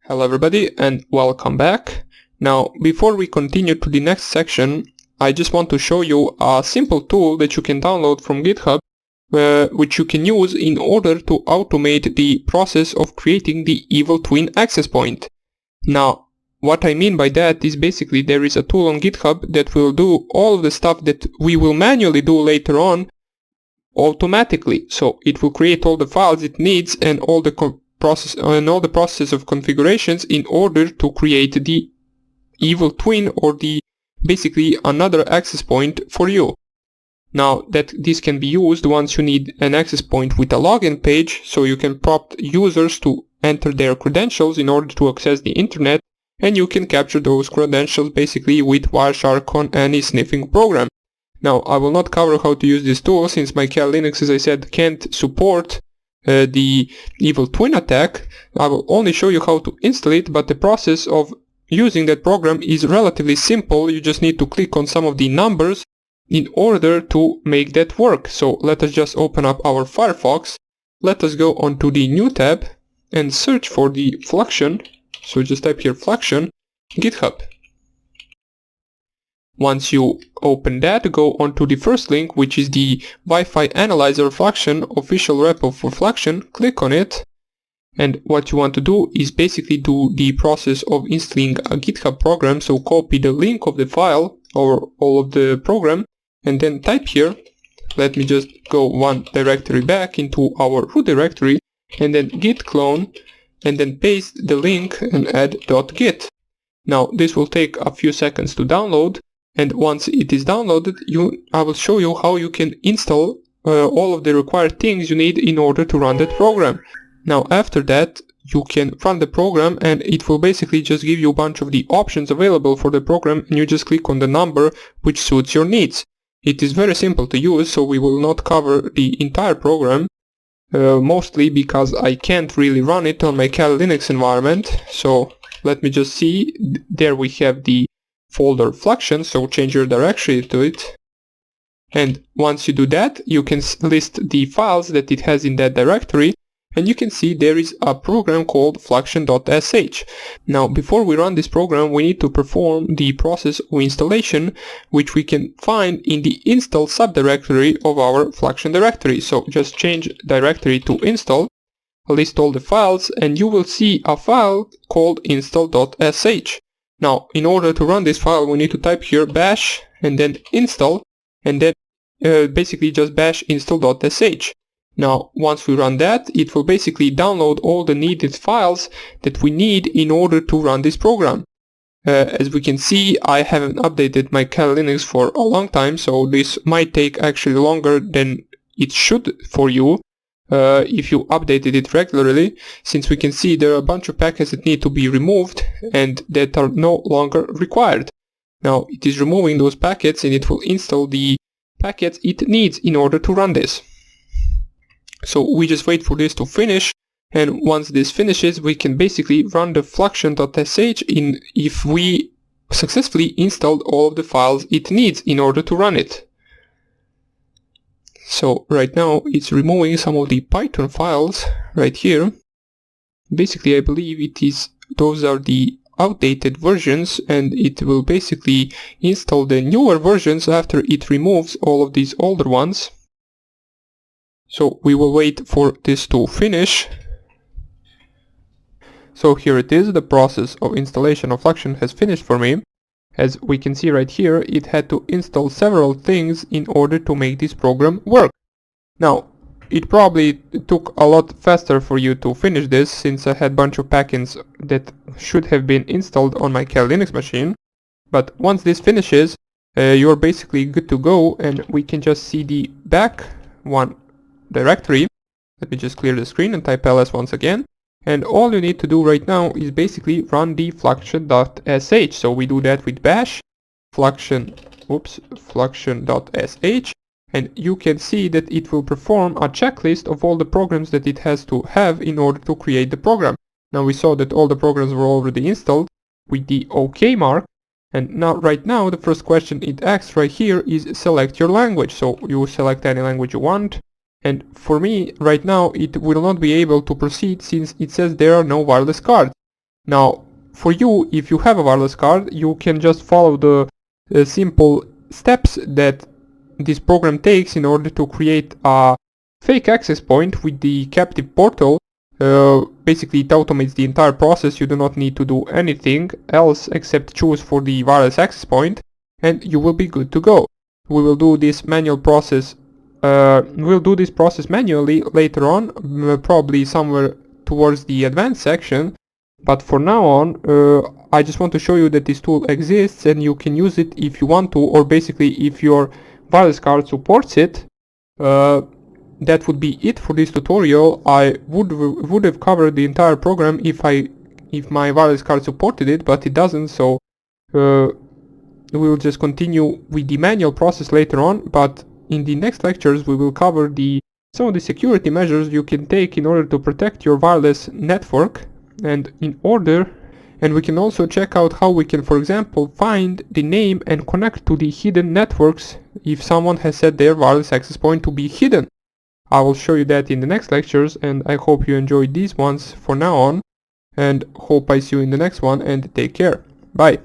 Hello everybody and welcome back. Now before we continue to the next section, I just want to show you a simple tool that you can download from GitHub which you can use in order to automate the process of creating the evil twin access point. Now what I mean by that is basically there is a tool on GitHub that will do all of the stuff that we will manually do later on automatically. So it will create all the files it needs and all the process of configurations in order to create the evil twin or the basically another access point for you. Now that this can be used once you need an access point with a login page, so you can prompt users to enter their credentials in order to access the internet, and you can capture those credentials basically with Wireshark on any sniffing program. Now I will not cover how to use this tool since my Kali Linux, as I said, can't support the evil twin attack. I will only show you how to install it, but the process of using that program is relatively simple. You just need to click on some of the numbers in order to make that work. So let us just open up our Firefox. Let us go onto the new tab and search for the Fluxion. So just type here Fluxion GitHub. Once you open that, go onto the first link, which is the Wi-Fi Analyzer Fluxion official repo for Fluxion. Click on it, and what you want to do is basically do the process of installing a GitHub program. So copy the link of the file or all of the program and then type here, let me just go one directory back into our root directory, and then git clone and then paste the link and add .git. Now this will take a few seconds to download. And once it is downloaded, I will show you how you can install all of the required things you need in order to run that program. Now after that, you can run the program and it will basically just give you a bunch of the options available for the program, and you just click on the number which suits your needs. It is very simple to use, so we will not cover the entire program, mostly because I can't really run it on my Kali Linux environment. So let me just see, there we have the folder Fluxion, so change your directory to it, and once you do that you can list the files that it has in that directory, and you can see there is a program called fluxion.sh. Now before we run this program we need to perform the process of installation, which we can find in the install subdirectory of our Fluxion directory. So just change directory to install, list all the files, and you will see a file called install.sh. Now, in order to run this file, we need to type here bash and then install, and then basically just bash install.sh. Now, once we run that, it will basically download all the needed files that we need in order to run this program. As we can see, I haven't updated my Kali Linux for a long time, so this might take actually longer than it should for you if you updated it regularly, since we can see there are a bunch of packets that need to be removed and that are no longer required. Now it is removing those packets and it will install the packets it needs in order to run this. So we just wait for this to finish, and once this finishes we can basically run the fluxion.sh if we successfully installed all of the files it needs in order to run it. So right now it's removing some of the Python files right here. Basically I believe those are the outdated versions, and it will basically install the newer versions after it removes all of these older ones. So we will wait for this to finish. So here it is, the process of installation of Fluxion has finished for me. As we can see right here, it had to install several things in order to make this program work. Now, it probably took a lot faster for you to finish this, since I had a bunch of packets that should have been installed on my Kali Linux machine. But once this finishes, you're basically good to go, and we can just see the back one directory. Let me just clear the screen and type ls once again. And all you need to do right now is basically run the fluxion.sh. So we do that with bash fluxion.sh, and you can see that it will perform a checklist of all the programs that it has to have in order to create the program. Now we saw that all the programs were already installed with the OK mark, and now right now the first question it asks right here is select your language. So you select any language you want. And for me, right now, it will not be able to proceed since it says there are no wireless cards. Now, for you, if you have a wireless card, you can just follow the simple steps that this program takes in order to create a fake access point with the captive portal. Basically, it automates the entire process. You do not need to do anything else except choose for the wireless access point, and you will be good to go. We will do this manual process. We'll do this process manually later on, probably somewhere towards the advanced section. But for now on, I just want to show you that this tool exists and you can use it if you want to, or basically if your wireless card supports it. That would be it for this tutorial. I would have covered the entire program if my wireless card supported it, but it doesn't, so we will just continue with the manual process later on. But in the next lectures we will cover some of the security measures you can take in order to protect your wireless network, and we can also check out how we can, for example, find the name and connect to the hidden networks if someone has set their wireless access point to be hidden. I will show you that in the next lectures, and I hope you enjoyed these ones for now on, and hope I see you in the next one, and take care. Bye.